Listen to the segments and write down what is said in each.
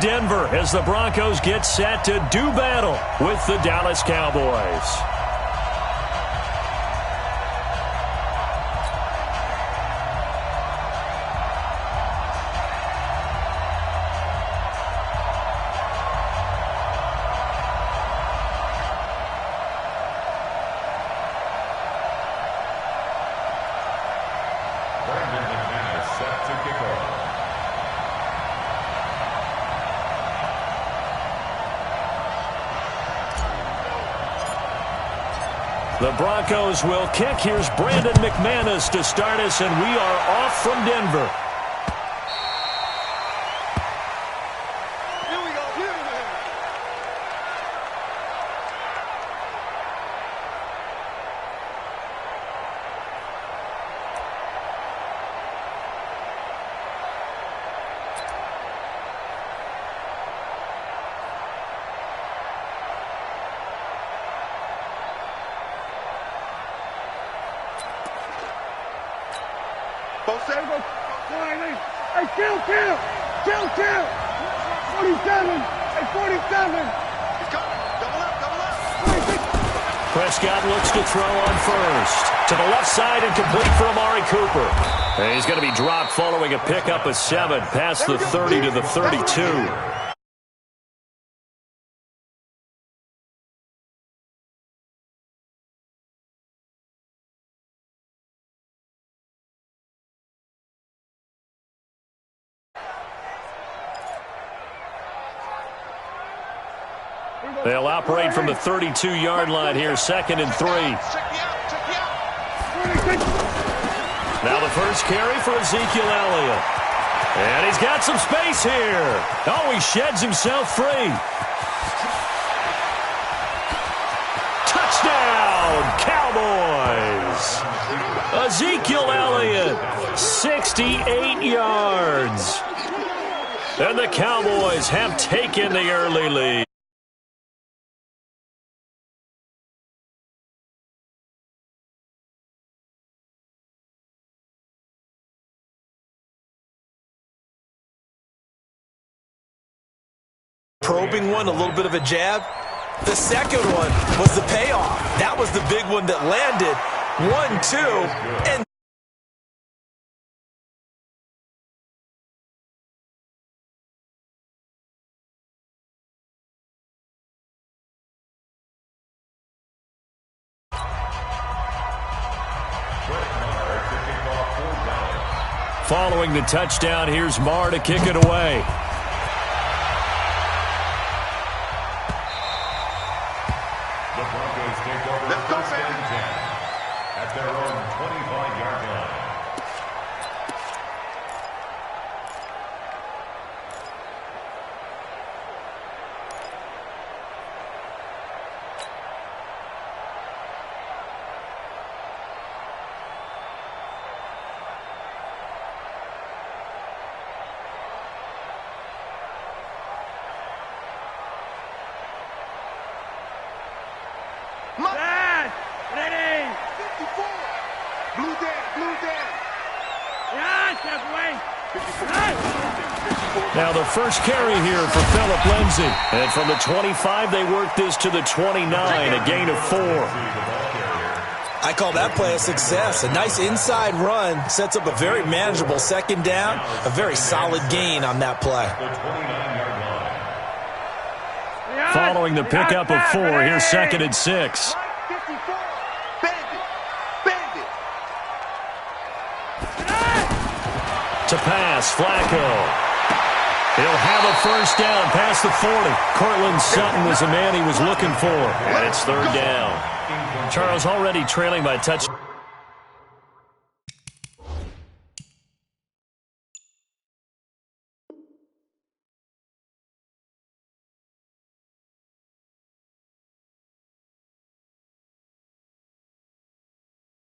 Denver as the Broncos get set to do battle with the Dallas Cowboys. The Broncos will kick. Here's Brandon McManus to start us, and we are off from Denver. Here we go. Hey, kill! 47! Hey, 47! He's coming! Double up! Prescott looks to throw on first. To the left side and complete for Amari Cooper. And he's going to be dropped following a pickup of 7 past the 30 to the 32. They'll operate from the 32-yard line here, 2nd and 3. Now the first carry for Ezekiel Elliott. And he's got some space here. Oh, he sheds himself free. Touchdown, Cowboys. Ezekiel Elliott, 68 yards. And the Cowboys have taken the early lead. Probing one, a little bit of a jab. The second one was the payoff. That was the big one that landed. 1-2, and following the touchdown, here's Marr to kick it away. At their own 25-yard line. Now the first carry here for Phillip Lindsay. And from the 25, they work this to the 29, a gain of 4. I call that play a success. A nice inside run sets up a very manageable second down, a very solid gain on that play. Following the pickup of 4, here's 2nd and 6. To pass, Flacco. He'll have a first down past the 40. Cortland Sutton was the man he was looking for. And it's 3rd down. Charles already trailing by a touch.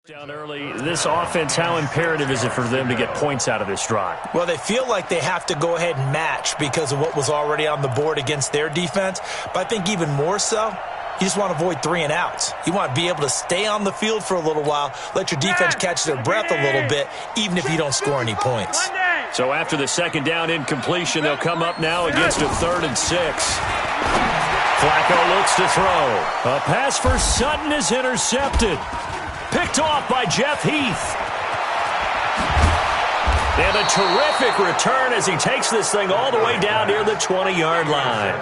Down early, this offense, how imperative is it for them to get points out of this drive? Well, they feel like they have to go ahead and match because of what was already on the board against their defense. But I think even more so, you just want to avoid 3 and outs. You want to be able to stay on the field for a little while, let your defense catch their breath a little bit, even if you don't score any points. So after the second down incompletion, they'll come up now against a 3rd and 6. Flacco looks to throw. A pass for Sutton is intercepted. Picked off by Jeff Heath. And a terrific return as he takes this thing all the way down near the 20-yard line.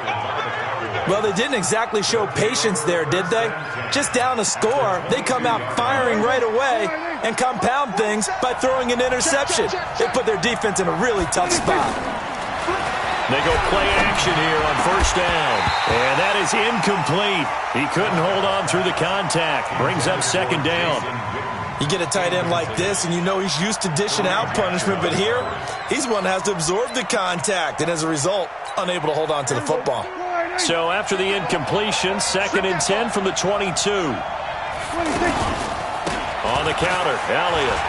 Well, they didn't exactly show patience there, did they? Just down a score, they come out firing right away and compound things by throwing an interception. They put their defense in a really tough spot. They go play action here on 1st down. And that is incomplete. He couldn't hold on through the contact. Brings up 2nd down. You get a tight end like this, and you know he's used to dishing out punishment, but here, he's one that has to absorb the contact, and as a result, unable to hold on to the football. So after the incompletion, 2nd and 10 from the 22. On the counter, Elliott.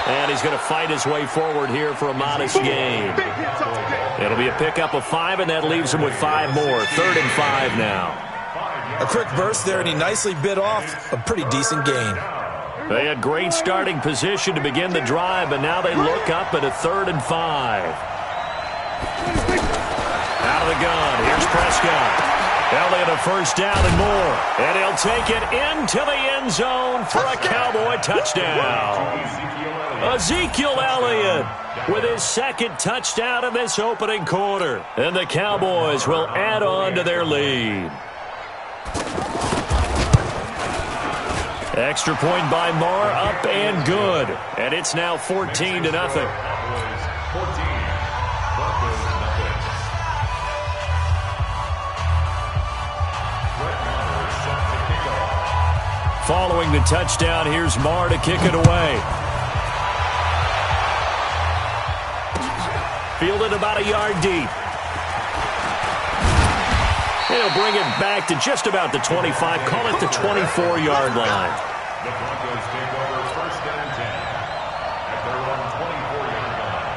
And he's going to fight his way forward here for a modest gain. It'll be a pickup of 5, and that leaves him with 5 more. 3rd and 5 now. A quick burst there, and he nicely bit off a pretty decent gain. They had great starting position to begin the drive, but now they look up at a 3rd and 5. Out of the gun, here's Prescott. Elliott a 1st down and more. And he'll take it into the end zone for a Cowboy touchdown. Ezekiel Elliott with his 2nd touchdown of this opening quarter. And the Cowboys will add on to their lead. Extra point by Marr, up and good. And it's now 14-0. Broncos 14, Broncos nothing. Set to kick off. Following the touchdown, here's Marr to kick it away. Fielded about a yard deep. He'll bring it back to just about the 25, call it the 24-yard line. The Broncos take over 1st and 10 at their own 24-yard line.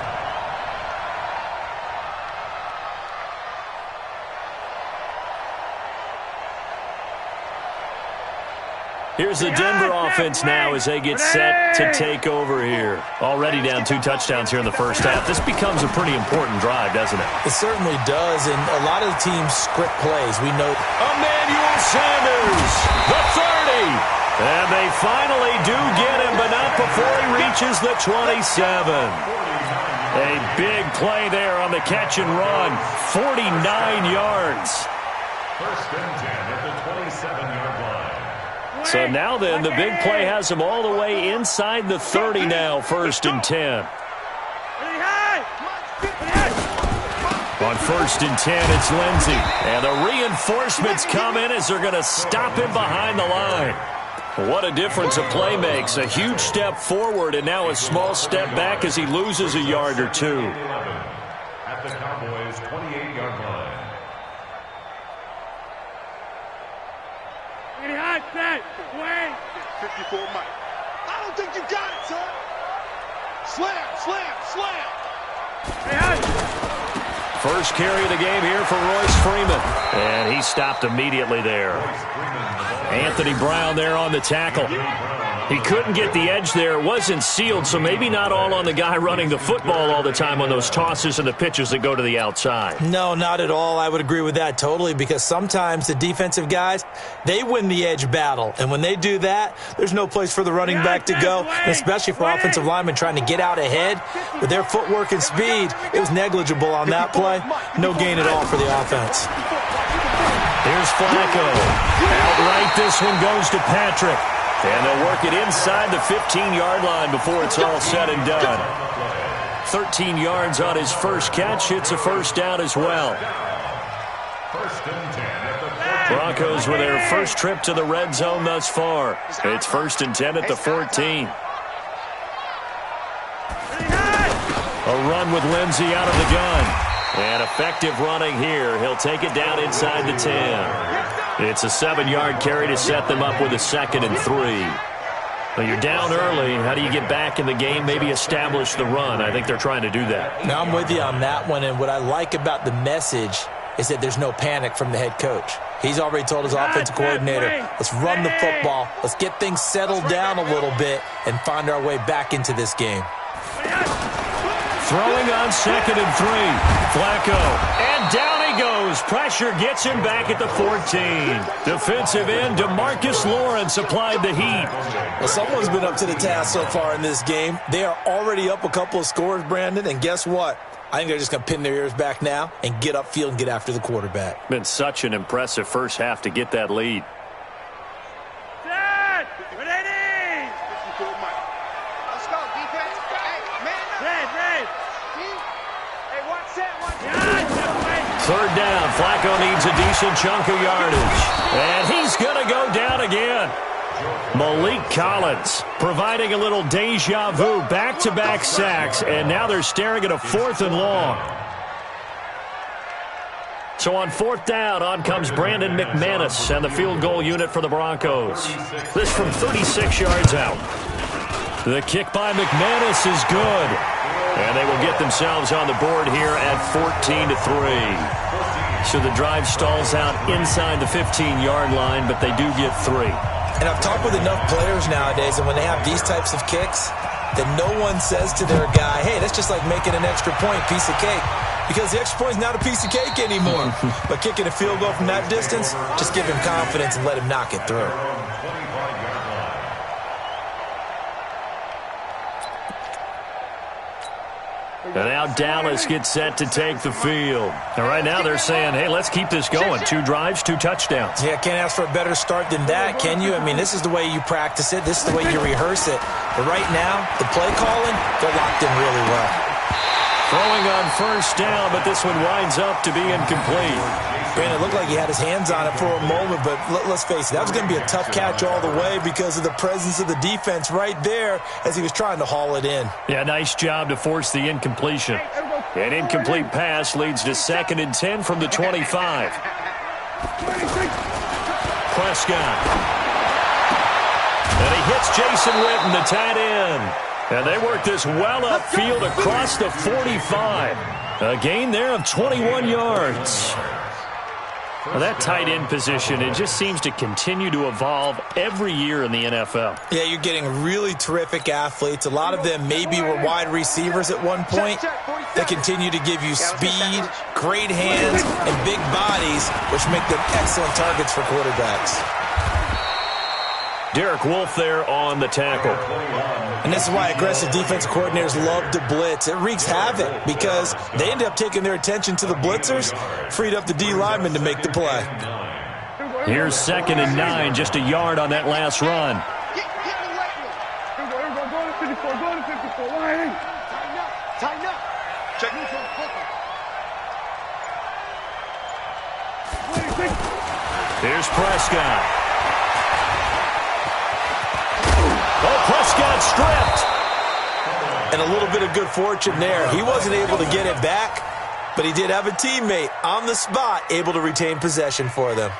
Here's the Denver offense now as they get set to take over here. Already down 2 touchdowns here in the 1st half. This becomes a pretty important drive, doesn't it? It certainly does, and a lot of the teams script plays. We know Emmanuel Sanders, the 30. And they finally do get him, but not before he reaches the 27. A big play there on the catch and run. 49 yards. 1st and 10 at the 27-yard line. So now then, the big play has him all the way inside the 30 now, 1st and 10. On 1st and 10, it's Lindsey. And the reinforcements come in as they're going to stop him behind the line. What a difference a play makes. A huge step forward and now a small step back as he loses a yard or 2. At the Cowboys' 28-yard line. Hot set. Wait. 54 Mike. I don't think you got it, son. Slam, slam, slam. First carry of the game here for Royce Freeman. And he stopped immediately there. Anthony Brown there on the tackle. He couldn't get the edge there. It wasn't sealed, so maybe not all on the guy running the football all the time on those tosses and the pitches that go to the outside. No, not at all. I would agree with that totally, because sometimes the defensive guys, they win the edge battle. And when they do that, there's no place for the running back to go, and especially for offensive linemen trying to get out ahead. With their footwork and speed, it was negligible on that play. No gain at all for the offense. Here's Flacco. Outright, this one goes to Patrick. And they'll work it inside the 15-yard line before it's all said and done. 13 yards on his first catch. It's a 1st down as well. 1st and 10 at the 14. Broncos with their first trip to the red zone thus far. It's 1st and 10 at the 14. A run with Lindsey out of the gun. And effective running here. He'll take it down inside the 10. It's a 7-yard carry to set them up with a 2nd and 3. Well, you're down early. How do you get back in the game? Maybe establish the run. I think they're trying to do that. Now, I'm with you on that one, and what I like about the message is that there's no panic from the head coach. He's already told his offensive coordinator, let's run the football, let's get things settled down a little bit, and find our way back into this game. Throwing on 2nd and 3. Flacco. And down he goes. Pressure gets him back at the 14. Defensive end DeMarcus Lawrence applied the heat. Well, someone's been up to the task so far in this game. They are already up a couple of scores, Brandon, and guess what? I think they're just going to pin their ears back now and get upfield and get after the quarterback. Been such an impressive first half to get that lead. Third down. Flacco needs a decent chunk of yardage. And he's going to go down again. Malik Collins providing a little deja vu. Back-to-back sacks. And now they're staring at a 4th and long. So on 4th down, on comes Brandon McManus and the field goal unit for the Broncos. This from 36 yards out. The kick by McManus is good. And they will get themselves on the board here at 14-3. So the drive stalls out inside the 15-yard line, but they do get 3. And I've talked with enough players nowadays, and when they have these types of kicks, that no one says to their guy, hey, that's just like making an extra point, piece of cake. Because the extra point is not a piece of cake anymore. But kicking a field goal from that distance, just give him confidence and let him knock it through. And now Dallas gets set to take the field. And right now they're saying, hey, let's keep this going. 2 drives, 2 touchdowns. Yeah, can't ask for a better start than that, can you? I mean, this is the way you practice it. This is the way you rehearse it. But right now, the play calling, they're locked in really well. Throwing on first down, but this one winds up to be incomplete. Brandon, it looked like he had his hands on it for a moment, but let's face it, that was going to be a tough catch all the way because of the presence of the defense right there as he was trying to haul it in. Yeah, nice job to force the incompletion. An incomplete pass leads to 2nd and 10 from the 25. Prescott. And he hits Jason Witten, the tight end. And they work this well upfield across the 45. A gain there of 21 yards. Well, that tight end position, it just seems to continue to evolve every year in the NFL. Yeah, you're getting really terrific athletes. A lot of them maybe were wide receivers at one point. They continue to give you speed, great hands, and big bodies, which make them excellent targets for quarterbacks. Derek Wolfe there on the tackle. And this is why aggressive defensive coordinators love to blitz. It wreaks havoc because they end up taking their attention to the blitzers, freed up the D lineman to make the play. Here's 2nd and 9, just a yard on that last run. Tighten up. Check. Here's Prescott. Oh, Prescott stripped. And a little bit of good fortune there. He wasn't able to get it back, but he did have a teammate on the spot able to retain possession for them.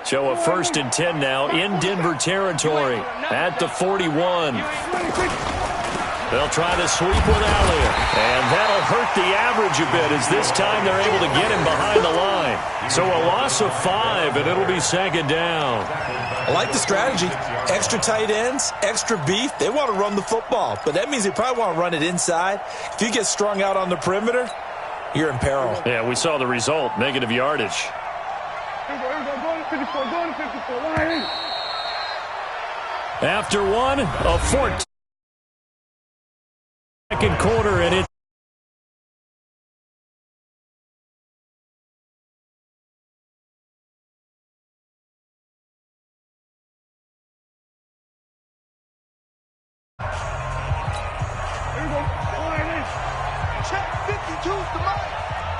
So a 1st and 10 now in Denver territory at the 41. They'll try to sweep with Elliott, and that'll hurt the average a bit as this time they're able to get him behind the line. So a loss of 5, and it'll be 2nd down. I like the strategy. Extra tight ends, extra beef. They want to run the football, but that means they probably want to run it inside. If you get strung out on the perimeter, you're in peril. Yeah, we saw the result, negative yardage. After one, a 14. Second quarter, and it. Check 52's the mic.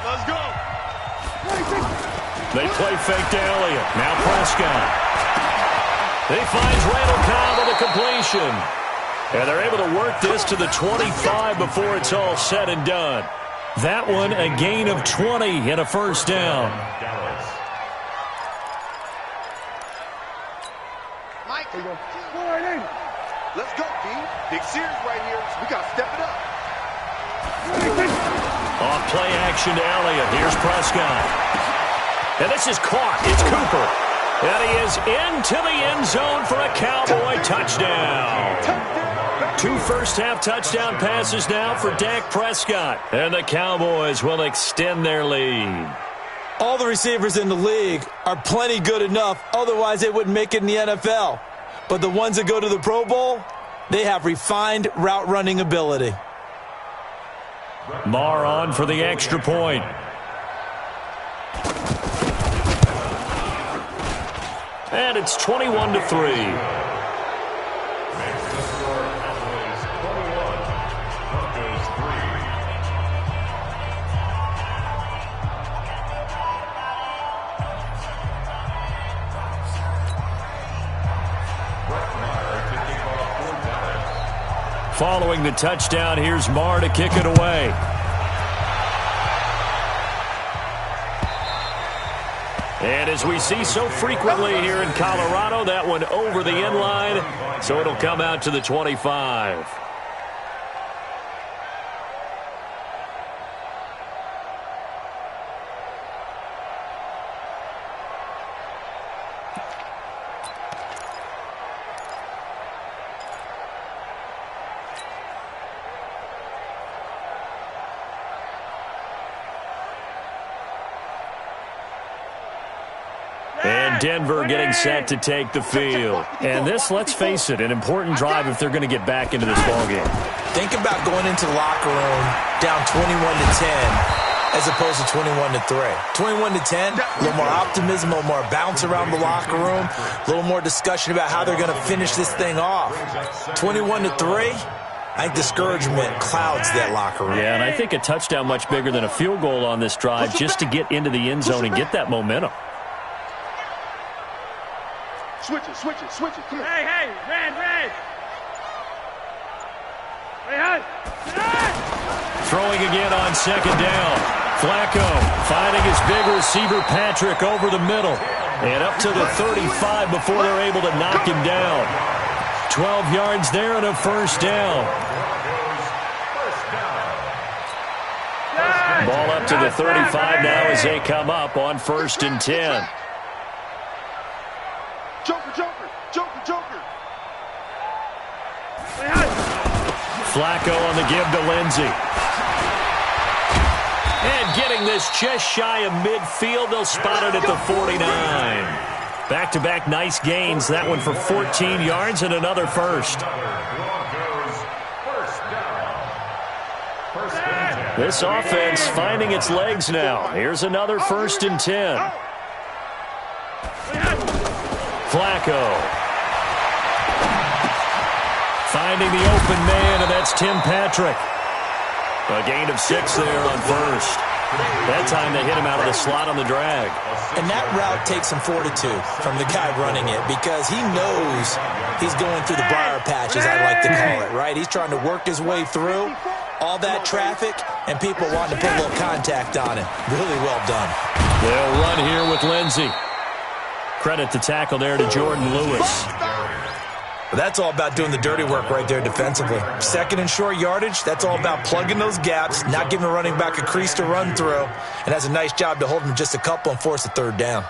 Let's go. They play fake to Elliott. Now Prescott. He finds Randall Cobb with a completion. And they're able to work this to the 25 before it's all said and done. That one, a gain of 20 and a first down. Mike, let's go, D. Big series right here. We got to step it up. Off play action to Elliott. Here's Prescott. And this is caught. It's Cooper. And he is into the end zone for a Cowboy touchdown. 2 first-half touchdown passes now for Dak Prescott. And the Cowboys will extend their lead. All the receivers in the league are plenty good enough, otherwise they wouldn't make it in the NFL. But the ones that go to the Pro Bowl, they have refined route running ability. Marr on for the extra point. And it's 21-3. Following the touchdown, here's Marr to kick it away. And as we see so frequently here in Colorado, that one over the end line, so it'll come out to the 25. And Denver getting set to take the field. And this, let's face it, an important drive if they're going to get back into this ballgame. Think about going into the locker room down 21-10 as opposed to 21-3. 21-10, a little more optimism, a little more bounce around the locker room, a little more discussion about how they're going to finish this thing off. 21-3, I think discouragement clouds that locker room. Yeah, and I think a touchdown much bigger than a field goal on this drive just to get into the end zone and get that momentum. Switch it. Come on. Hey, red. Hey. Throwing again on second down. Flacco finding his big receiver Patrick over the middle. And up to the 35 before they're able to knock him down. 12 yards there and a first down. Ball up to the 35 now as they come up on 1st and 10. Joker. Flacco on the give to Lindsey. And getting this just shy of midfield. They'll spot it at the 49. Back-to-back nice gains. That one for 14 yards and another first. This offense finding its legs now. Here's another 1st and 10. Flacco. Finding the open man, and that's Tim Patrick. A gain of 6 there on first. That time they hit him out of the slot on the drag. And that route takes some fortitude from the guy running it because he knows he's going through the briar patch, as I like to call it, right? He's trying to work his way through all that traffic and people wanting to put a little contact on him. Really well done. They'll run here with Lindsey. Credit the tackle there to Jordan Lewis. But that's all about doing the dirty work right there defensively. 2nd and short yardage, that's all about plugging those gaps, not giving a running back a crease to run through, and has a nice job to hold him just a couple and force a 3rd down.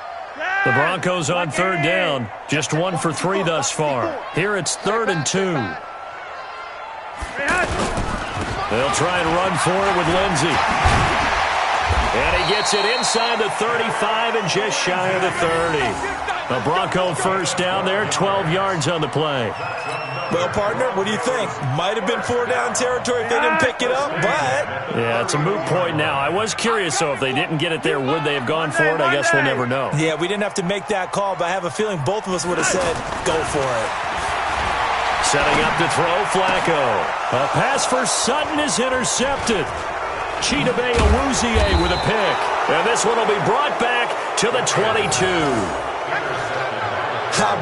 The Broncos on 3rd down, just 1 for 3 thus far. Here it's 3rd and 2. They'll try and run for it with Lindsey. And he gets it inside the 35 and just shy of the 30. A Bronco first down there, 12 yards on the play. Well, partner, what do you think? Might have been 4-down territory if they didn't pick it up, but... Yeah, it's a moot point now. I was curious, though, if they didn't get it there, would they have gone for it? I guess we'll never know. Yeah, we didn't have to make that call, but I have a feeling both of us would have said, go for it. Setting up to throw, Flacco. A pass for Sutton is intercepted. Chidobe Awuzie with a pick. And this one will be brought back to the 22.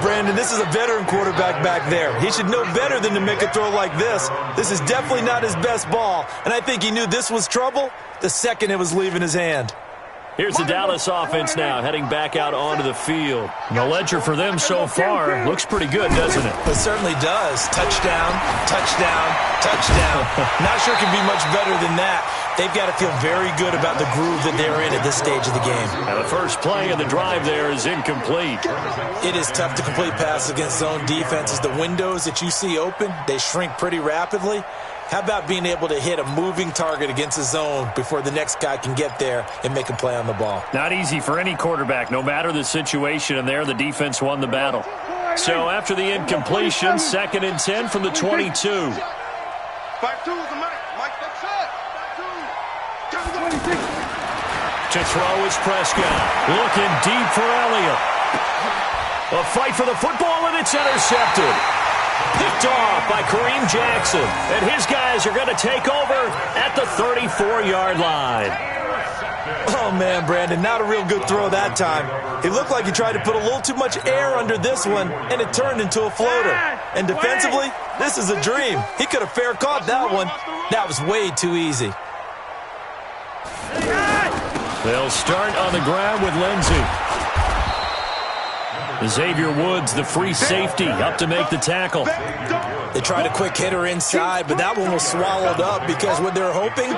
Brandon, this is a veteran quarterback back there. He should know better than to make a throw like this. This is definitely not his best ball, and I think he knew this was trouble the second it was leaving his hand. Here's the Dallas offense now, heading back out onto the field. And the ledger for them so far looks pretty good, doesn't it? It certainly does. Touchdown, touchdown, touchdown. Not sure it can be much better than that. they've got to feel very good about the groove that they're in at this stage of the game. And the first play of the drive there is incomplete. It is tough to complete passes against zone defenses. The windows that you see open, they shrink pretty rapidly. How about being able to hit a moving target against a zone before the next guy can get there and make a play on the ball? Not easy for any quarterback, no matter the situation, and there the defense won the battle. So after the incompletion, 2nd and 10 from the 22. 5-2 is the Mike, that's it. To throw is Prescott. Looking deep for Elliott. A fight for the football, and it's intercepted. Picked off by Kareem Jackson. And his guys are going to take over at the 34-yard line. Oh, man, Brandon, not a real good throw that time. It looked like he tried to put a little too much air under this one, and it turned into a floater. And defensively, this is a dream. He could have fair caught that one. That was way too easy. They'll start on the ground with Lindsey. Xavier Woods, the free safety, up to make the tackle. They tried a quick hitter inside, but that one was swallowed up because what they're hoping,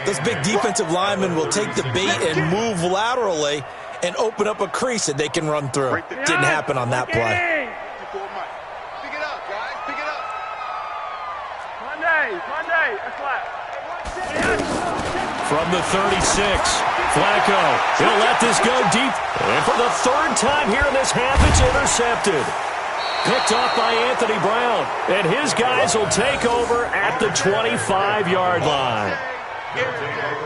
this big defensive lineman will take the bait and move laterally and open up a crease that they can run through. Didn't happen on that play. Pick it up, guys. Pick it up. Monday, a slap. From the 36, Flacco. He'll let this go deep. And for the 3rd time here in this half, it's intercepted. Picked off by Anthony Brown. And his guys will take over at the 25-yard line.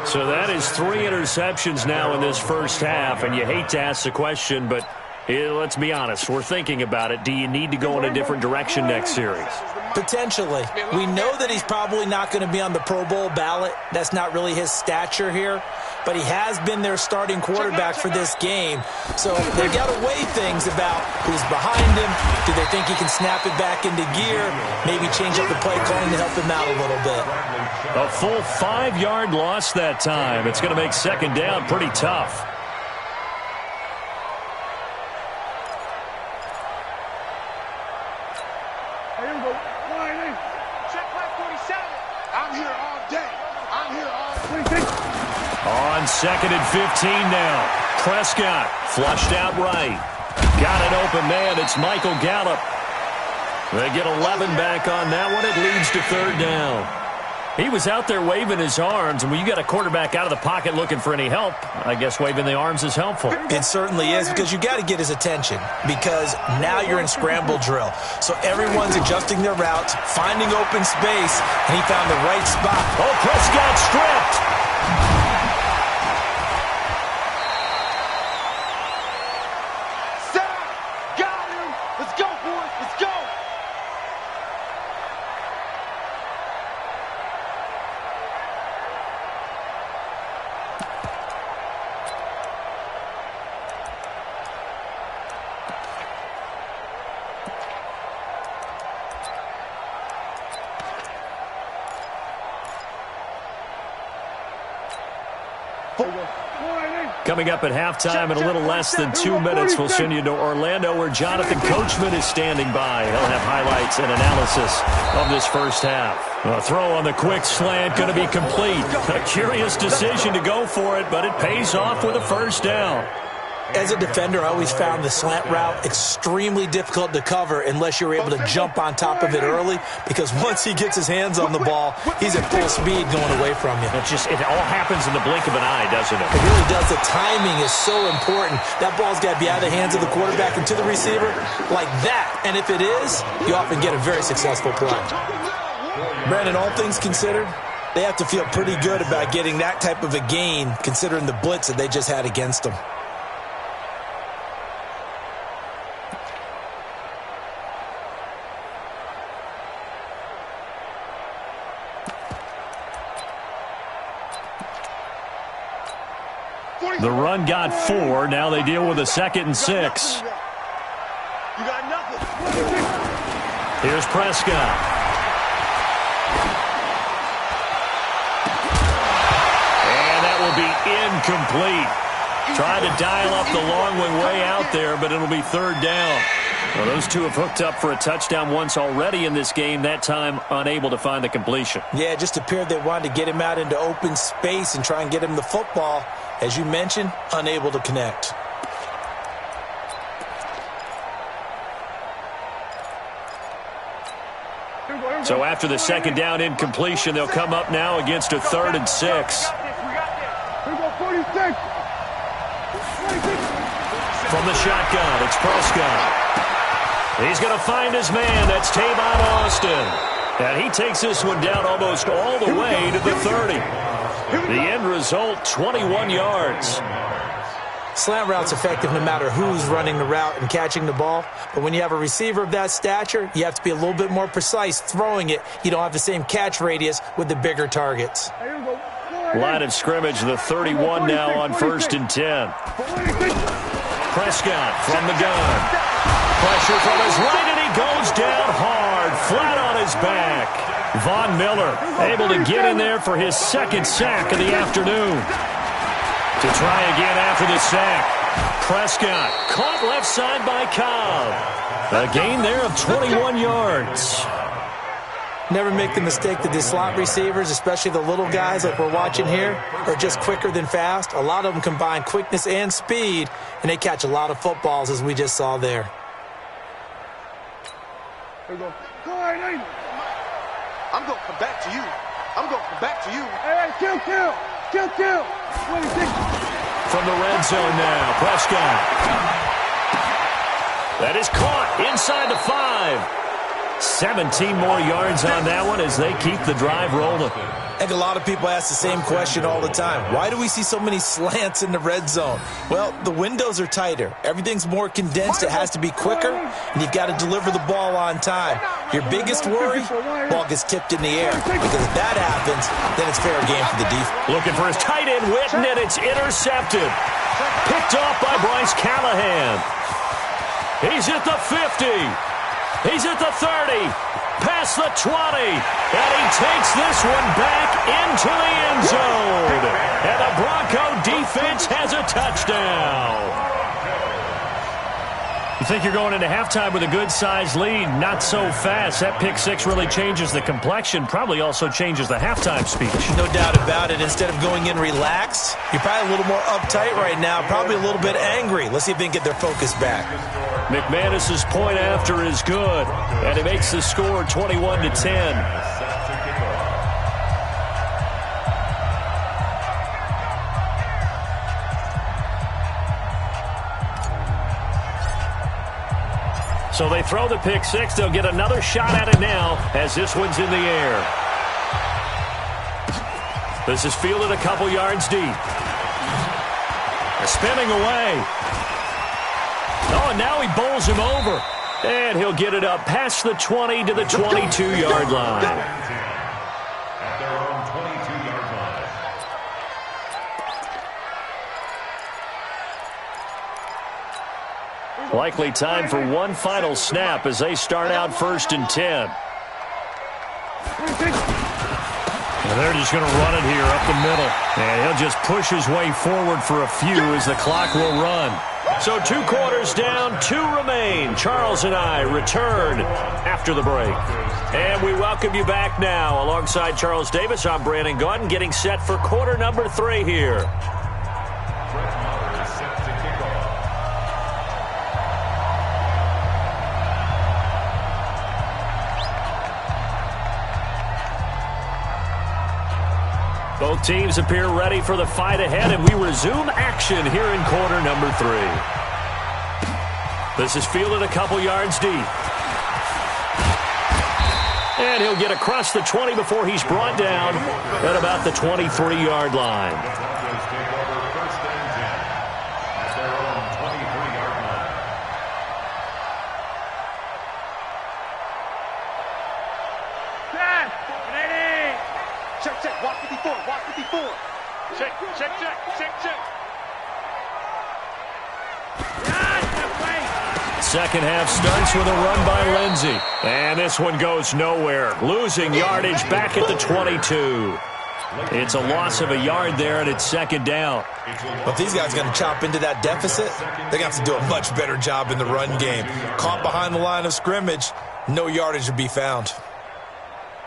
So that is 3 interceptions now in this first half. And you hate to ask the question, but let's be honest. We're thinking about it. Do you need to go in a different direction next series? Potentially. We know that he's probably not going to be on the Pro Bowl ballot. That's not really his stature here. But he has been their starting quarterback for this game. So they've got to weigh things about who's behind him. Do they think he can snap it back into gear? Maybe change up the play calling to help him out a little bit. A full 5-yard loss that time. It's going to make 2nd down pretty tough. I'm here all day. I'm here all day. On 2nd and 15 now. Prescott flushed out right. Got an open man. It's Michael Gallup. They get 11 back on that one. It leads to 3rd down. He was out there waving his arms, and when you got a quarterback out of the pocket looking for any help, I guess waving the arms is helpful. It certainly is, because you got to get his attention, because now you're in scramble drill. So everyone's adjusting their routes, finding open space, and he found the right spot. Oh, Prescott stripped. Set. Got him. Let's go, boys. Let's go. Coming up at halftime in a little less than 2 minutes, we'll send you to Orlando where Jonathan Coachman is standing by. He'll have highlights and analysis of this first half. A throw on the quick slant going to be complete. A curious decision to go for it, but it pays off with a 1st down. As a defender, I always found the slant route extremely difficult to cover unless you're able to jump on top of it early, because once he gets his hands on the ball, he's at full speed going away from you. It all happens in the blink of an eye, doesn't it? It really does. The timing is so important. That ball's got to be out of the hands of the quarterback and to the receiver like that. And if it is, you often get a very successful play. Brandon, all things considered, they have to feel pretty good about getting that type of a gain considering the blitz that they just had against them. The run got 4. Now they deal with a 2nd and 6. You got nothing. Here's Prescott. And that will be incomplete. Tried to dial up the long one way out there, but it'll be 3rd down. Well, those two have hooked up for a touchdown once already in this game, that time unable to find the completion. Yeah, it just appeared they wanted to get him out into open space and try and get him the football. As you mentioned, unable to connect. So after the second down incompletion, they'll come up now against a 3rd and 6. From the shotgun, it's Prescott. He's going to find his man. That's Tavon Austin. And he takes this one down almost all the way to the 30. The end result, 21 yards. Slant route's effective no matter who's running the route and catching the ball. But when you have a receiver of that stature, you have to be a little bit more precise throwing it. You don't have the same catch radius with the bigger targets. Line of scrimmage, the 31 now on 1st and 10. Prescott from the gun. Pressure from his right, and he goes down hard, flat on his back. Von Miller able to get in there for his 2nd sack of the afternoon. To try again after the sack. Prescott caught left side by Cobb. A gain there of 21 yards. Never make the mistake that the slot receivers, especially the little guys like we're watching here, are just quicker than fast. A lot of them combine quickness and speed, and they catch a lot of footballs, as we just saw there. I'm going to come back to you. I'm going to come back to you. Hey, kill. From the red zone now, Prescott. That is caught inside the 5. 17 more yards on that one as they keep the drive rolling. I think a lot of people ask the same question all the time. Why do we see so many slants in the red zone? Well, the windows are tighter. Everything's more condensed. It has to be quicker, and you've got to deliver the ball on time. Your biggest worry, ball gets tipped in the air. Because if that happens, then it's fair game for the defense. Looking for his tight end, Witten, and it's intercepted. Picked off by Bryce Callahan. He's at the 50. He's at the 30, past the 20, and he takes this one back into the end zone. And the Bronco defense has a touchdown. You think you're going into halftime with a good-sized lead? Not so fast. That pick 6 really changes the complexion, probably also changes the halftime speech. No doubt about it. Instead of going in relaxed, you're probably a little more uptight right now, probably a little bit angry. Let's see if they can get their focus back. McManus's point after is good, and it makes the score 21-10. So they throw the pick 6. They'll get another shot at it now as this one's in the air. This is fielded a couple yards deep. Spinning away. Oh, and now he bowls him over. And he'll get it up past the 20 to the 22-yard line. At their own 22-yard line. Likely time for one final snap as they start out 1st and 10. And they're just going to run it here up the middle. And he'll just push his way forward for a few as the clock will run. So 2 quarters down, 2 remain. Charles and I return after the break. And we welcome you back now. Alongside Charles Davis, I'm Brandon Gaudin, getting set for quarter number 3 here. Both teams appear ready for the fight ahead, and we resume action here in quarter number 3. This is fielded a couple yards deep. And he'll get across the 20 before he's brought down at about the 23-yard line. Second half starts with a run by Lindsey. And this one goes nowhere. Losing yardage back at the 22. It's a loss of a yard there, and it's 2nd down. But if these guys are going to chop into that deficit, they're going to have to do a much better job in the run game. Caught behind the line of scrimmage, no yardage to be found.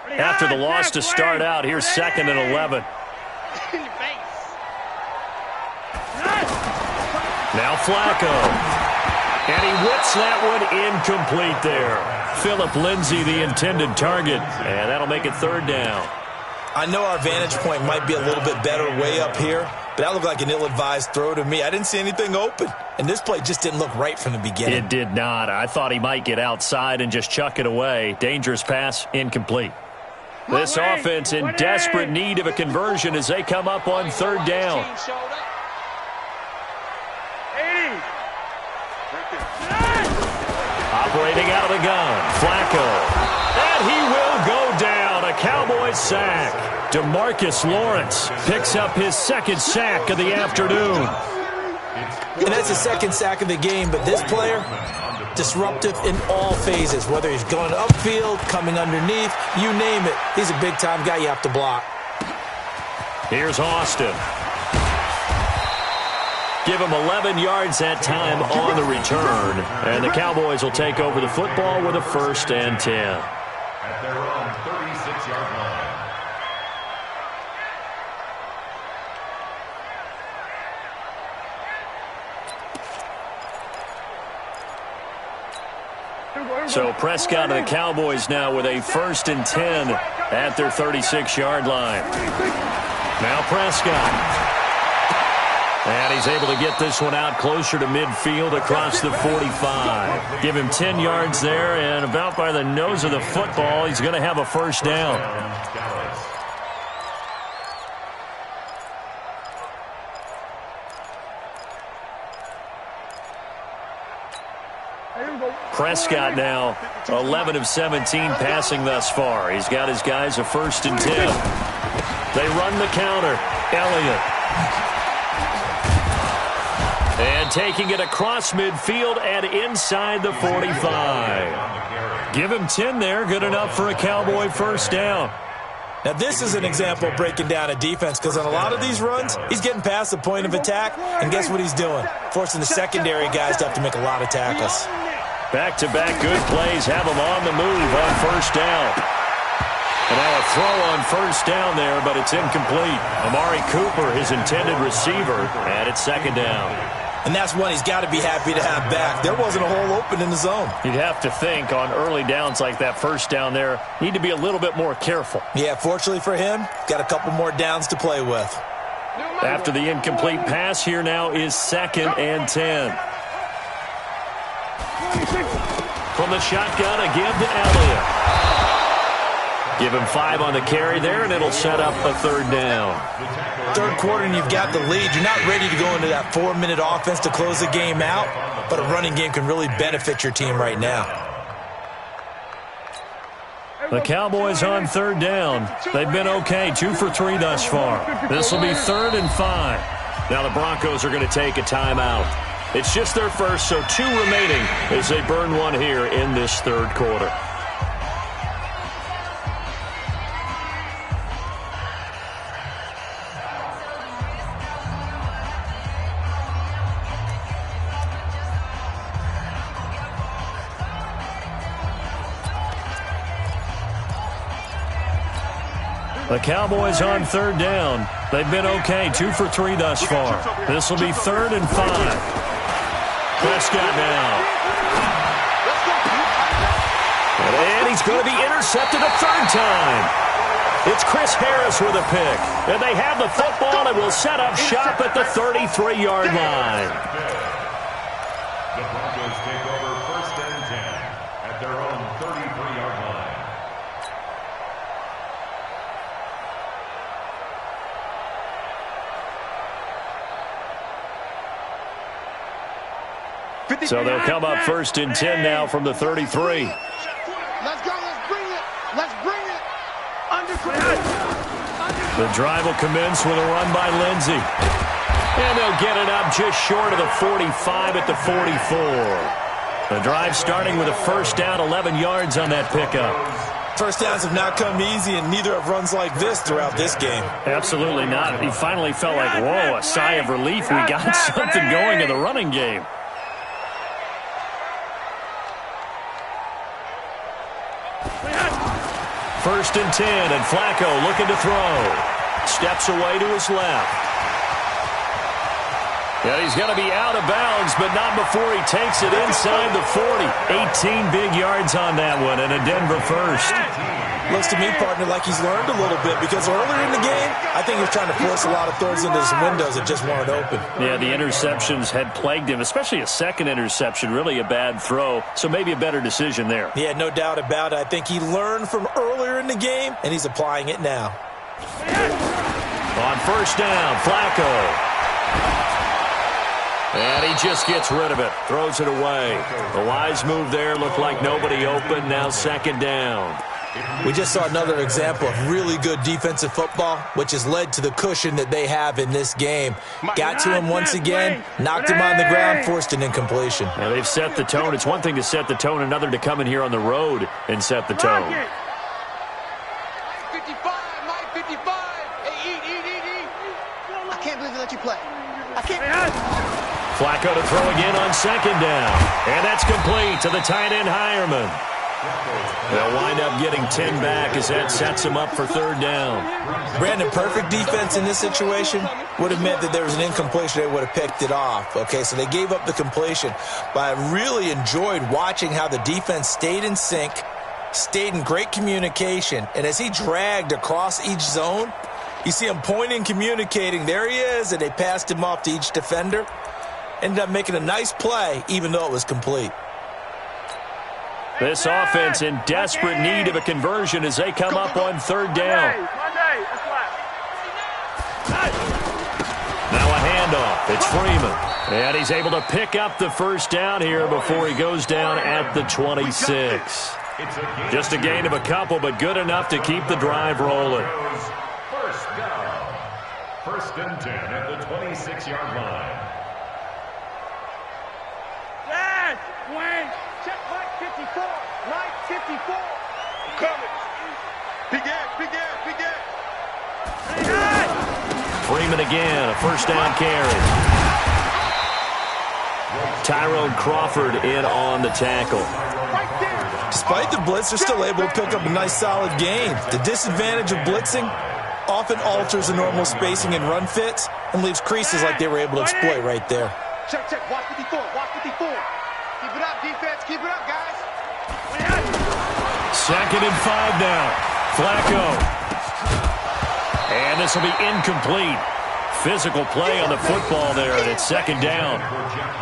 After the loss to start out, here's 2nd and 11. Now Flacco. And he whips that one incomplete there. Phillip Lindsay, the intended target. And that'll make it 3rd down. I know our vantage point might be a little bit better way up here, but that looked like an ill-advised throw to me. I didn't see anything open, and this play just didn't look right from the beginning. It did not. I thought he might get outside and just chuck it away. Dangerous pass, incomplete. This offense in desperate need of a conversion as they come up on 3rd down. Operating out of the gun, Flacco. And he will go down. A Cowboys sack. DeMarcus Lawrence picks up his 2nd sack of the afternoon. And that's his 2nd sack of the game, but this player, disruptive in all phases, whether he's going upfield, coming underneath, you name it. He's a big-time guy you have to block. Here's Austin. Give him 11 yards that time on the return. And the Cowboys will take over the football with a 1st and 10. At their own 36-yard line. So Prescott and the Cowboys now with a 1st and 10 at their 36-yard line. Now Prescott. And he's able to get this one out closer to midfield across the 45. Give him 10 yards there, and about by the nose of the football, he's going to have a 1st down. Prescott now 11 of 17 passing thus far. He's got his guys a 1st and 10. They run the counter. Elliott. And taking it across midfield and inside the 45. Give him 10 there. Good enough for a Cowboy 1st down. Now, this is an example of breaking down a defense because on a lot of these runs, he's getting past the point of attack, and guess what he's doing? Forcing the secondary guys to have to make a lot of tackles. Back-to-back good plays have him on the move on 1st down. And now a throw on 1st down there, but it's incomplete. Amari Cooper, his intended receiver, and it's 2nd down. And that's one he's got to be happy to have back. There wasn't a hole open in the zone. You'd have to think on early downs like that 1st down there, need to be a little bit more careful. Yeah, fortunately for him, got a couple more downs to play with. After the incomplete pass, here now is 2nd and 10. From the shotgun, a give to Elliott. Give him 5 on the carry there, and it'll set up a 3rd down. 3rd quarter, and you've got the lead. You're not ready to go into that 4-minute offense to close the game out, but a running game can really benefit your team right now. The Cowboys on 3rd down. They've been okay, 2 for 3 thus far. This will be 3rd and 5. Now the Broncos are going to take a timeout. It's just their first, so 2 remaining as they burn one here in this 3rd quarter. The Cowboys on 3rd down. They've been okay, 2 for 3 thus far. This will be 3rd and 5. Prescott now. And he's going to be intercepted a 3rd time. It's Chris Harris with a pick. And they have the football and will set up shop at the 33-yard line. The Broncos take over 1st and 10 at their own 33-yard line. So they'll come up 1st and 10 now from the 33. Let's go. Let's bring it. Let's bring it. The drive will commence with a run by Lindsay. And they'll get it up just short of the 45 at the 44. The drive starting with a 1st down, 11 yards on that pickup. First downs have not come easy, and neither have runs like this throughout this game. Absolutely not. He finally felt like, whoa, a sigh of relief. We got something going in the running game. First and 10, and Flacco looking to throw. Steps away to his left. And he's going to be out of bounds, but not before he takes it inside the 40. 18 big yards on that one, and a Denver first. Looks to me, partner, like he's learned a little bit, because earlier in the game, I think he was trying to force a lot of throws into some windows that just weren't open. Yeah, the interceptions had plagued him, especially a second interception, really a bad throw, so maybe a better decision there. Yeah, no doubt about it. I think he learned from earlier in the game, and he's applying it now. On first down, Flacco. And he just gets rid of it, throws it away. The wise move there, looked like nobody open, now second down. We just saw another example of really good defensive football, which has led to the cushion that they have in this game. Got to him once again, knocked him on the ground, forced an incompletion. Now they've set the tone. It's one thing to set the tone, another to come in here on the road and set the tone. 55, Mike, 55. Hey, eat. I can't believe they let you play. I can't. Flacco to throw again on second down. And that's complete to the tight end, Hireman. They'll wind up getting 10 back as that sets them up for third down. Brandon, perfect defense in this situation would have meant that there was an incompletion. They would have picked it off. Okay, so they gave up the completion. But I really enjoyed watching how the defense stayed in sync, stayed in great communication. And as he dragged across each zone, you see him pointing, communicating. There he is, and they passed him off to each defender. Ended up making a nice play, even though it was complete. This offense in desperate need of a conversion as they come up on third down. Now a handoff. It's Freeman. And he's able to pick up the first down here before he goes down at the 26. Just a gain of a couple, but good enough to keep the drive rolling. First down. First and 10 at the 26-yard line. Wayne, check Mike 54. Mike 54. I'm coming. Big end. Freeman again, a first down carry. Tyrone Crawford in on the tackle. Despite the blitz, they're still able to pick up a nice solid gain. The disadvantage of blitzing often alters the normal spacing and run fits and leaves creases like they were able to exploit right there. Check. Watch 54. Keep it up, defense. Keep it up, guys. Second and 5 now. Flacco. And this will be incomplete. Physical play on the football there, and it's second down.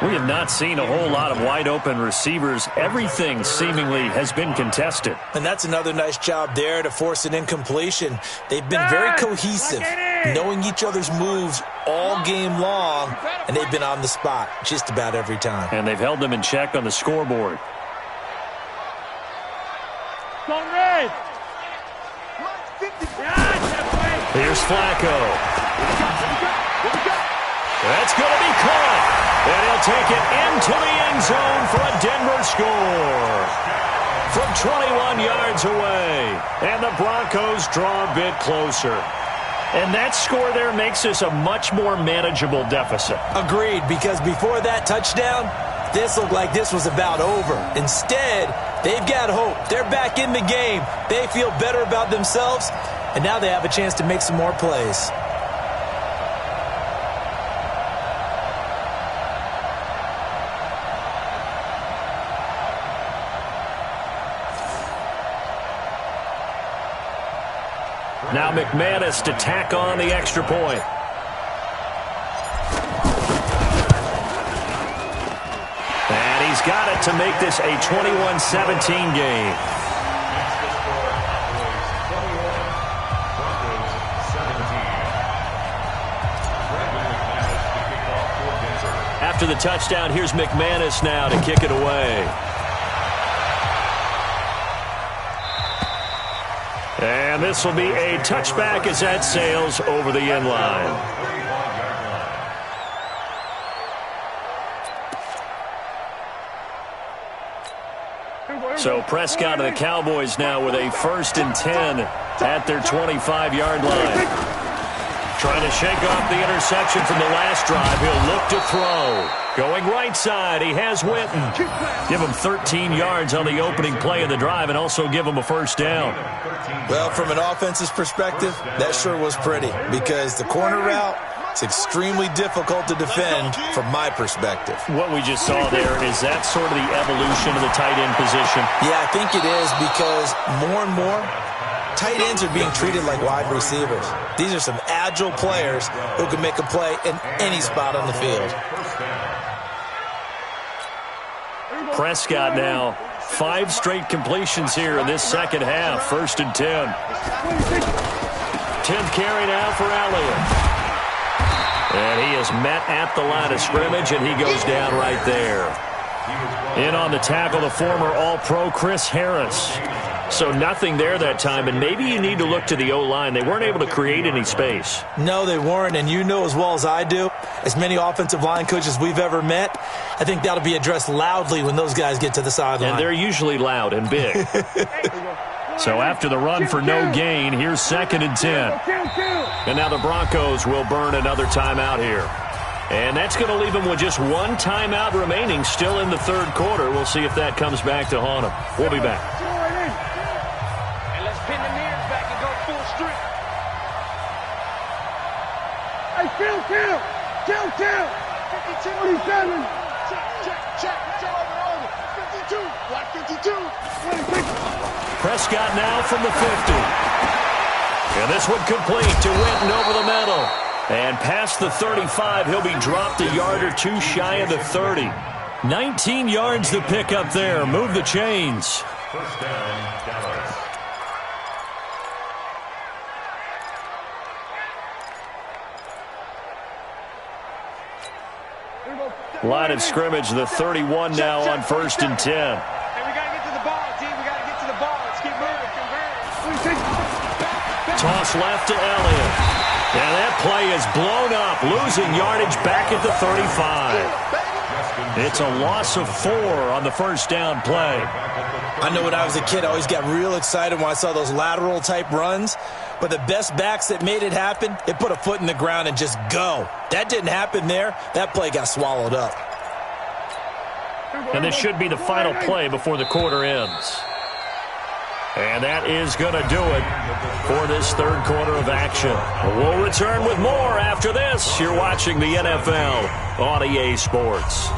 We have not seen a whole lot of wide-open receivers. Everything seemingly has been contested. And that's another nice job there to force an incompletion. They've been very cohesive, knowing each other's moves all game long, and they've been on the spot just about every time. And they've held them in check on the scoreboard. Here's Flacco. That's going to be caught. And he'll take it into the end zone for a Denver score. From 21 yards away. And the Broncos draw a bit closer. And that score there makes this a much more manageable deficit. Agreed, because before that touchdown, this looked like this was about over. Instead, they've got hope. They're back in the game. They feel better about themselves, and now they have a chance to make some more plays. Now McManus to tack on the extra point. And he's got it to make this a 21-17 game. After the touchdown, here's McManus now to kick it away. And this will be a touchback as that sails over the end line. So Prescott and the Cowboys now with a 1st and 10 at their 25-yard line. Trying to shake off the interception from the last drive. He'll look to throw. Going right side, he has Witten. Give him 13 yards on the opening play of the drive and also give him a 1st down. Well, from an offensive perspective, that sure was pretty because the corner route is extremely difficult to defend from my perspective. What we just saw there, is that sort of the evolution of the tight end position? Yeah, I think it is because more and more tight ends are being treated like wide receivers. These are some agile players who can make a play in any spot on the field. Prescott now, 5 straight completions here in this second half. 1st and 10. 10th carry now for Elliott. And he is met at the line of scrimmage, and he goes down right there. In on the tackle, the former All-Pro Chris Harris. So nothing there that time, and maybe you need to look to the O-line. They weren't able to create any space. No, they weren't, and you know as well as I do, as many offensive line coaches we've ever met, I think that'll be addressed loudly when those guys get to the sideline. And they're usually loud and big. So after the run for no gain, here's 2nd and 10. And now the Broncos will burn another timeout here. And that's going to leave them with just 1 timeout remaining still in the 3rd quarter. We'll see if that comes back to haunt them. We'll be back. And let's pin the mirrors back and go full strength. Hey, kill. 47. Check, over. 52, black 52. Prescott now from the 50. And this one complete to Witten over the middle. And past the 35, he'll be dropped a yard or 2 shy of the 30. 19 yards to pick up there. Move the chains. 1st down, Dallas. Line of scrimmage, the 31 now on 1st and 10. Hey, we got to get to the ball, team. We got to get to the ball. Let's keep moving. Toss left to Elliott. And that play is blown up, losing yardage back at the 35. It's a loss of 4 on the 1st down play. I know when I was a kid, I always got real excited when I saw those lateral-type runs. But the best backs that made it happen, they put a foot in the ground and just go. That didn't happen there. That play got swallowed up. And this should be the final play before the quarter ends. And that is going to do it for this 3rd quarter of action. We'll return with more after this. You're watching the NFL on EA Sports.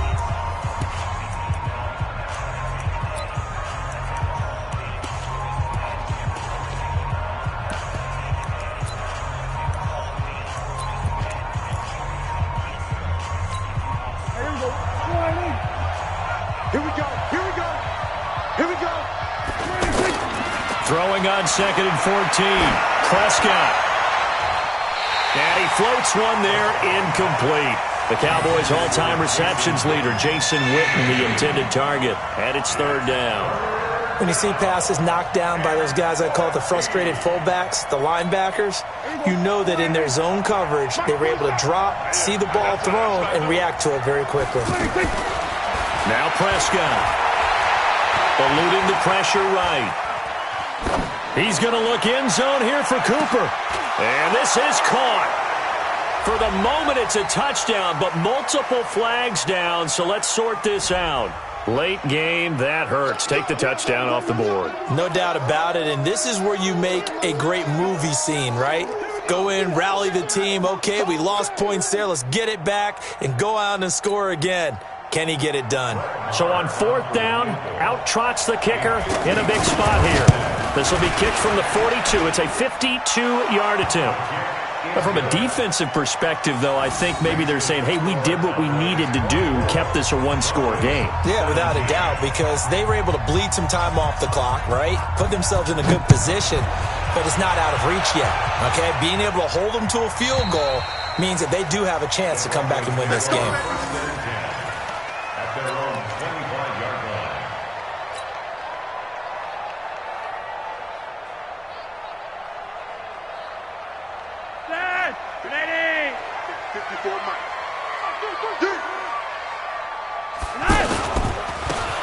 Throwing on 2nd and 14. Prescott. And he floats one there, incomplete. The Cowboys' all-time receptions leader, Jason Witten, the intended target. And it's 3rd down. When you see passes knocked down by those guys I call the frustrated fullbacks, the linebackers, you know that in their zone coverage, they were able to drop, see the ball thrown, and react to it very quickly. Now Prescott. Eluding the pressure right. He's going to look end zone here for Cooper. And this is caught. For the moment, it's a touchdown, but multiple flags down, so let's sort this out. Late game, that hurts. Take the touchdown off the board. No doubt about it, and this is where you make a great movie scene, right? Go in, rally the team. Okay, we lost points there. Let's get it back and go out and score again. Can he get it done? So on 4th down, out trots the kicker in a big spot here. This will be kicked from the 42. It's a 52-yard attempt. But from a defensive perspective, though, I think maybe they're saying, hey, we did what we needed to do, kept this a 1-score game. Yeah, without a doubt, because they were able to bleed some time off the clock, right? Put themselves in a good position, but it's not out of reach yet, okay? Being able to hold them to a field goal means that they do have a chance to come back and win this game.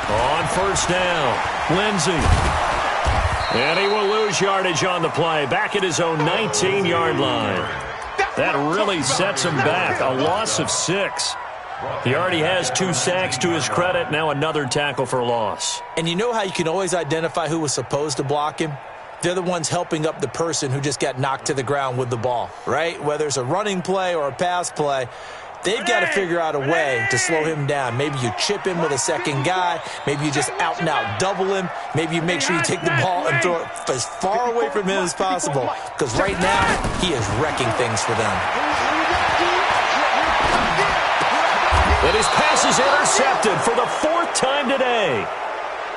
On 1st down, Lindsey. And he will lose yardage on the play. Back at his own 19-yard line. That really sets him back. A loss of 6. He already has 2 sacks to his credit. Now another tackle for loss. And you know how you can always identify who was supposed to block him? They're the ones helping up the person who just got knocked to the ground with the ball, right? Whether it's a running play or a pass play, they've got to figure out a way to slow him down. Maybe you chip him with a second guy. Maybe you just out-and-out double him. Maybe you make sure you take the ball and throw it as far away from him as possible. Because right now, he is wrecking things for them. And his pass is intercepted for the 4th time today.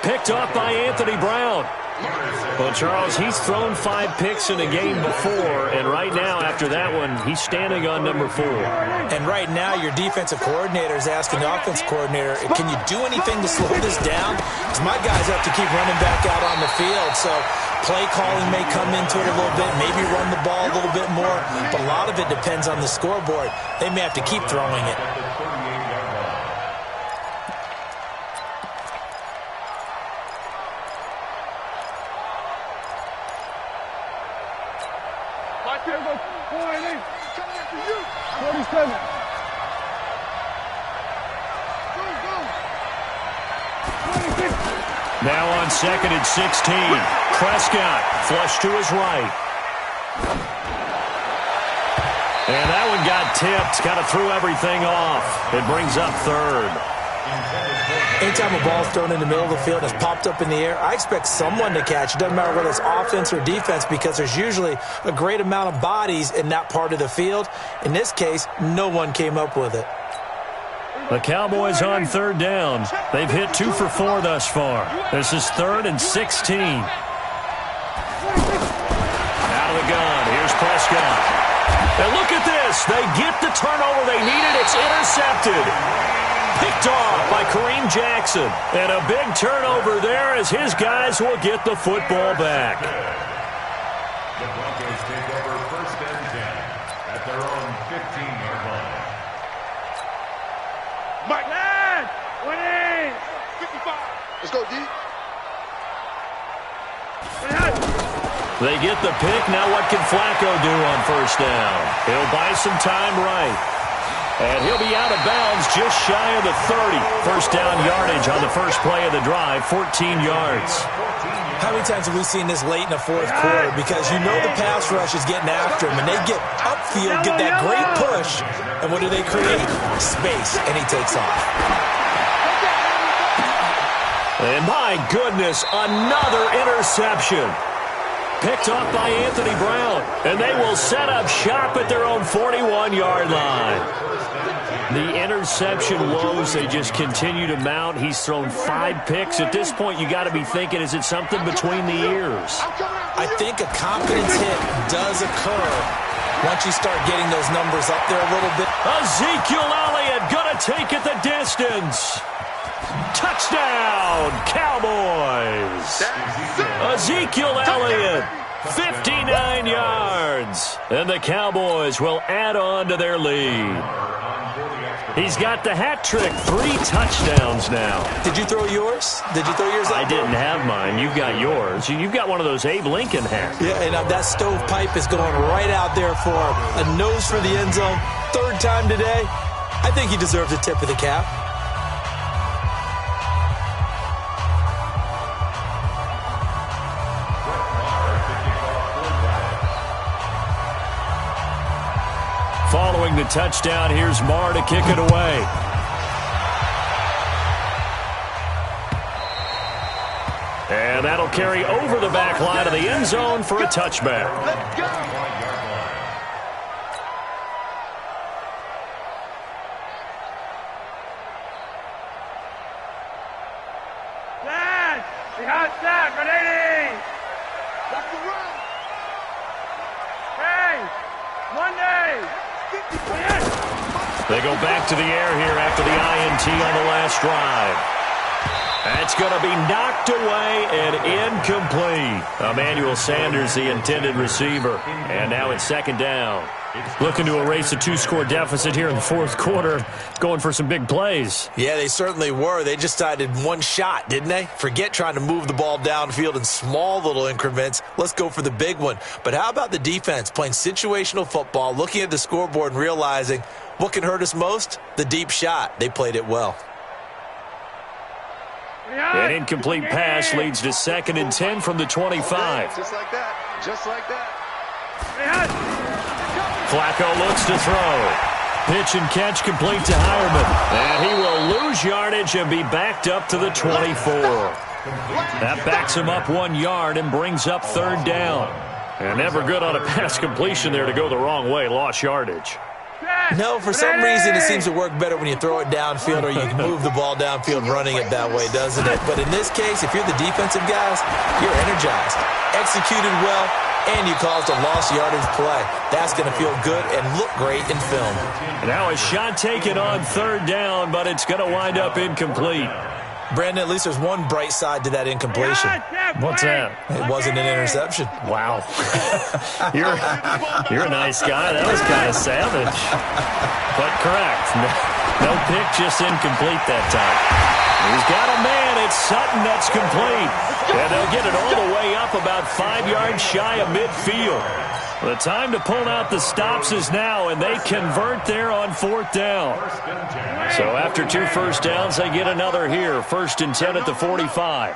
Picked off by Anthony Brown. Well, Charles, he's thrown 5 picks in a game before, and right now, after that one, he's standing on number 4. And right now, your defensive coordinator is asking the offensive coordinator, can you do anything to slow this down? Because my guys have to keep running back out on the field, so play calling may come into it a little bit, maybe run the ball a little bit more, but a lot of it depends on the scoreboard. They may have to keep throwing it. Now on 2nd and 16. Prescott flush to his right. And that one got tipped. Kind of threw everything off. It brings up 3rd. Anytime a ball's thrown in the middle of the field and it's popped up in the air, I expect someone to catch. It doesn't matter whether it's offense or defense because there's usually a great amount of bodies in that part of the field. In this case, no one came up with it. The Cowboys on 3rd down. They've hit 2 for 4 thus far. This is 3rd and 16. Out of the gun. Here's Prescott. And look at this. They get the turnover they needed. It's intercepted. Picked off by Kareem Jackson. And a big turnover there as his guys will get the football back. The Broncos take over 1st and 10 at their own 15-yard line. Mike, winning! 55. Let's go, D. They get the pick. Now what can Flacco do on 1st down? He'll buy some time right. And he'll be out of bounds just shy of the 30. 1st down yardage on the first play of the drive, 14 yards. How many times have we seen this late in the 4th quarter? Because you know the pass rush is getting after him, and they get upfield, get that great push, and what do they create? Space, and he takes off. And my goodness, another interception. Picked off by Anthony Brown, and they will set up shop at their own 41-yard line. The interception woes, they just continue to mount. He's thrown 5 picks. At this point, you got to be thinking, is it something between the ears? I think a confidence hit does occur once you start getting those numbers up there a little bit. Ezekiel Elliott going to take it the distance. Touchdown, Cowboys. Ezekiel Elliott, 59 yards. And the Cowboys will add on to their lead. He's got the hat trick, 3 touchdowns now. Did you throw yours? Did you throw yours out? I didn't have mine. You've got yours. You've got one of those Abe Lincoln hats. Yeah, and that stovepipe is going right out there for a nose for the end zone. 3rd time today. I think he deserves a tip of the cap. Following the touchdown, here's Marr to kick it away. And that'll carry over the back line of the end zone for a touchback. Let's go. Dad! Behind stack, Grenade! That's the run. Hey! Monday! They go back to the air here after the INT on the last drive. That's going to be knocked away and incomplete. Emmanuel Sanders, the intended receiver. And now it's second down. Looking to erase a 2-score deficit here in the fourth quarter. Going for some big plays. Yeah, they certainly were. They just decided one shot, didn't they? Forget trying to move the ball downfield in small little increments. Let's go for the big one. But how about the defense playing situational football, looking at the scoreboard and realizing what can hurt us most? The deep shot. They played it well. An incomplete pass leads to 2nd and 10 from the 25. Just like that. Just like that. Flacco looks to throw. Pitch and catch complete to Hireman. And he will lose yardage and be backed up to the 24. That backs him up 1 yard and brings up 3rd down. And never good on a pass completion there to go the wrong way. Lost yardage. No, for some reason it seems to work better when you throw it downfield or you can move the ball downfield running it that way, doesn't it? But in this case, if you're the defensive guys, you're energized, executed well, and you caused a lost yardage play. That's going to feel good and look great in film. Now a shot taken on 3rd down, but it's going to wind up incomplete. Brandon, at least there's one bright side to that incompletion. What's that? It wasn't an interception. Wow. You're a nice guy. That was kind of savage. But correct. No pick, just incomplete that time. He's got a man. It's Sutton that's complete. And they'll get it all the way up about 5 yards shy of midfield. The time to pull out the stops is now, and they convert there on 4th down. So after 2 first downs, they get another here. 1st and 10 at the 45.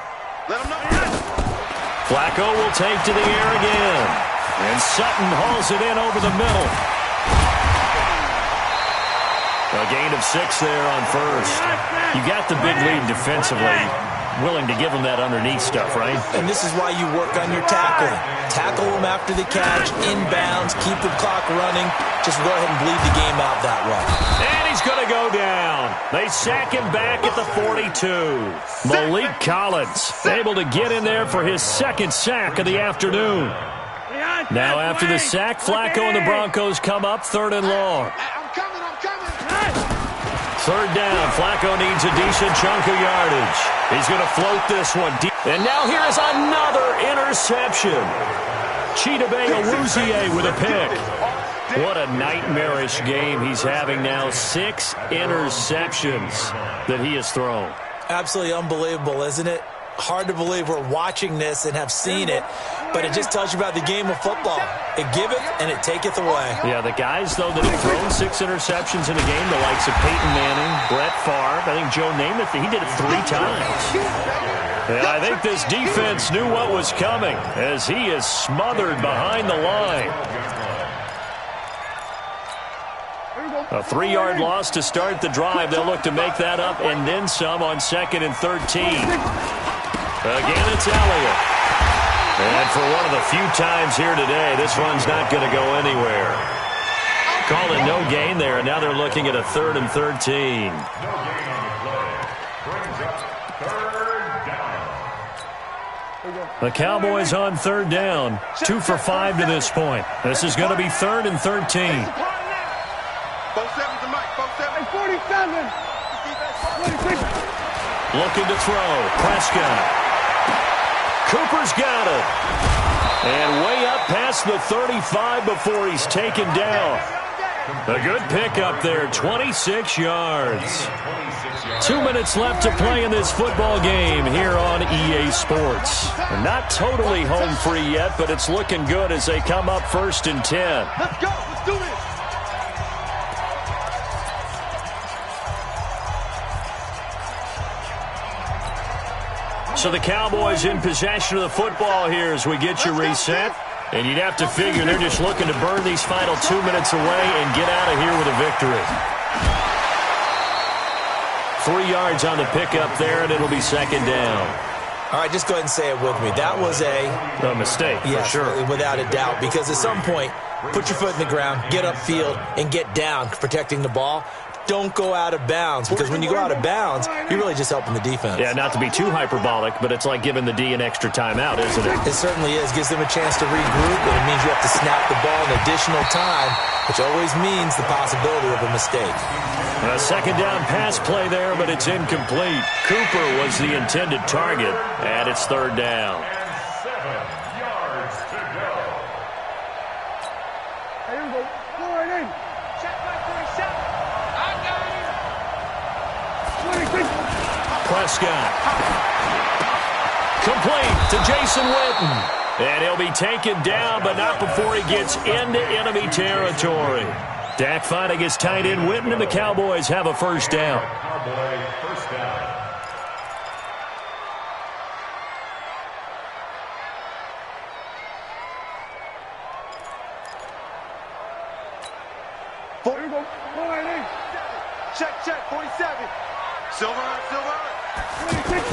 Flacco will take to the air again. And Sutton hauls it in over the middle. A gain of 6 there on 1st. You got the big lead defensively. Willing to give them that underneath stuff, right? And this is why you work on your tackling. Tackle them after the catch, inbounds, keep the clock running. Just go ahead and bleed the game out that way. And he's going to go down. They sack him back at the 42. Malik Collins able to get in there for his 2nd sack of the afternoon. Now after the sack, Flacco and the Broncos come up 3rd and long. I'm coming. 3rd down. Flacco needs a decent chunk of yardage. He's going to float this one deep. And now here is another interception. Chidobe Awuzie with a pick. What a nightmarish game he's having now. 6 interceptions that he has thrown. Absolutely unbelievable, isn't it? Hard to believe we're watching this and have seen it, but it just tells you about the game of football. It giveth and it taketh away. Yeah, the guys, though, that have thrown 6 interceptions in a game, the likes of Peyton Manning, Brett Favre, I think Joe Namath, he did it 3 times. And I think this defense knew what was coming as he is smothered behind the line. A 3-yard loss to start the drive. They'll look to make that up and then some on 2nd and 13. Again, it's Elliott. And for one of the few times here today, this one's not going to go anywhere. Call it no gain there, and now they're looking at a 3rd and 13. The Cowboys on 3rd down. 2 for 5 to this point. This is going to be 3rd and 13. Both sevens to Mike. Both sevens. 47. Looking to throw. Prescott. Cooper's got it. And way up past the 35 before he's taken down. A good pickup there, 26 yards. 2 minutes left to play in this football game here on EA Sports. Not totally home free yet, but it's looking good as they come up 1st and 10. Let's go. Let's do this. So the Cowboys in possession of the football here as we get you reset. And you'd have to figure they're just looking to burn these final 2 minutes away and get out of here with a victory. 3 yards on the pickup there, and it'll be 2nd down. All right, just go ahead and say it with me. That was a mistake, yes, for sure. Without a doubt, because at some point, put your foot in the ground, get upfield, and get down protecting the ball. don't go out of bounds, because when you go out of bounds, you're really just helping the defense. Yeah, not to be too hyperbolic, but it's like giving the D an extra timeout, isn't it? It certainly is. Gives them a chance to regroup, and it means you have to snap the ball an additional time, which always means the possibility of a mistake. A second down pass play there, but it's incomplete. Cooper was the intended target, and it's third down. And 7 yards to go. Hey, here we go. Go right in. Check my 47. I got him. 26. Prescott. Complete to Jason Witten. And he'll be taken down, but not before he gets into enemy territory. Dak finally gets tight end Witten, and the Cowboys have a first down. Cowboy first down. Here we go. Go right in. Check, 47. Silver. 26.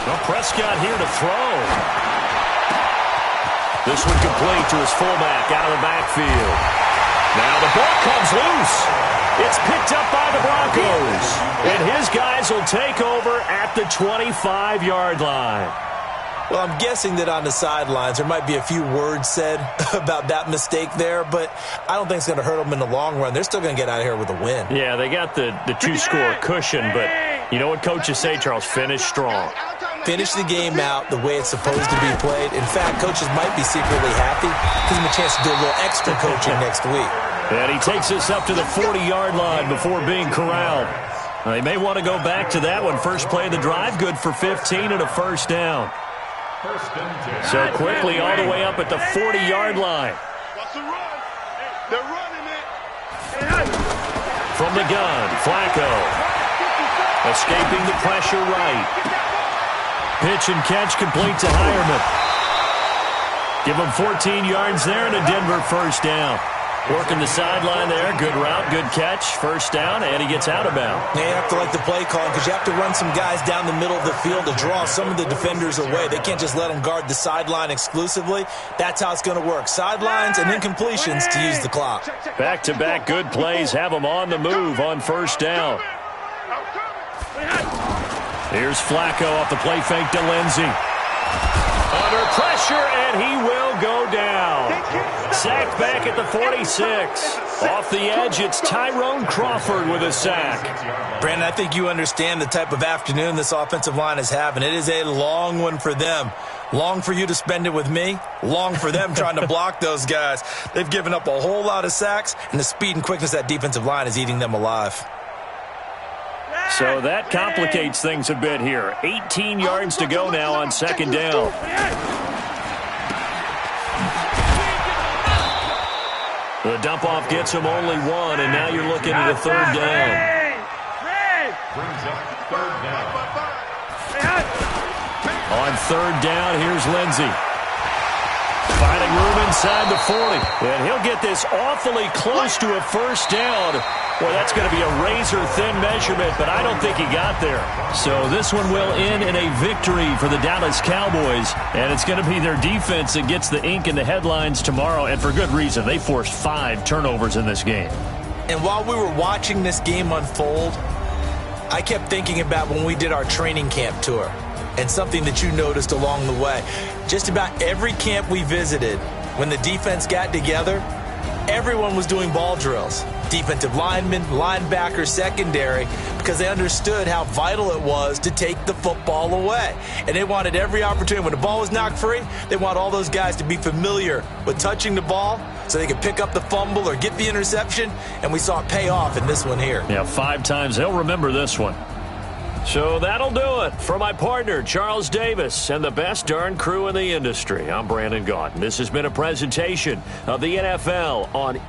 Well, Prescott here to throw. This one complete to his fullback out of the backfield. Now the ball comes loose. It's picked up by the Broncos. And his guys will take over at the 25-yard line. Well, I'm guessing that on the sidelines there might be a few words said about that mistake there, but I don't think it's going to hurt them in the long run. They're still going to get out of here with a win. Yeah, they got the two-score cushion, but you know what coaches say, Charles? Finish strong. Finish the game out the way it's supposed to be played. In fact, coaches might be secretly happy. Gives them a chance to do a little extra coaching next week. And he takes us up to the 40-yard line before being corralled. Now, they may want to go back to that one. First play of the drive, good for 15 and a first down. First and 10. So quickly all the way up at the 40-yard line. What's the run? They're running it. From the gun, Flacco. Escaping the pressure right. Pitch and catch complete to Hireman. Give him 14 yards there and a Denver first down. Working the sideline there. Good route, good catch. First down, and he gets out of bounds. Now you have to like the play call because you have to run some guys down the middle of the field to draw some of the defenders away. They can't just let them guard the sideline exclusively. That's how it's going to work. Sidelines and then completions to use the clock. Back-to-back good plays have them on the move on first down. Here's Flacco off the play fake to Lindsey. Under pressure, and he will go down. Sacked back at the 46. Off the edge, it's Tyrone Crawford with a sack. Brandon, I think you understand the type of afternoon this offensive line is having. It is a long one for them. Long for you to spend it with me. Long for them trying to block those guys. They've given up a whole lot of sacks, and the speed and quickness of that defensive line is eating them alive. So that complicates things a bit here. 18 yards to go now on second down. The dump-off gets him only one, and now you're looking at a third down. Brings up third down. On third down, here's Lindsey. Finding room inside the 40. And he'll get this awfully close to a first down. Well, that's going to be a razor-thin measurement, but I don't think he got there. So this one will end in a victory for the Dallas Cowboys, and it's going to be their defense that gets the ink in the headlines tomorrow, and for good reason. They forced 5 turnovers in this game. And while we were watching this game unfold, I kept thinking about when we did our training camp tour and something that you noticed along the way. Just about every camp we visited, when the defense got together, everyone was doing ball drills. Defensive linemen, linebackers, secondary, because they understood how vital it was to take the football away. And they wanted every opportunity. When the ball was knocked free, they want all those guys to be familiar with touching the ball so they could pick up the fumble or get the interception. And we saw it pay off in this one here. Yeah, 5 times. They'll remember this one. So that'll do it for my partner, Charles Davis, and the best darn crew in the industry. I'm Brandon Gaudin. This has been a presentation of the NFL on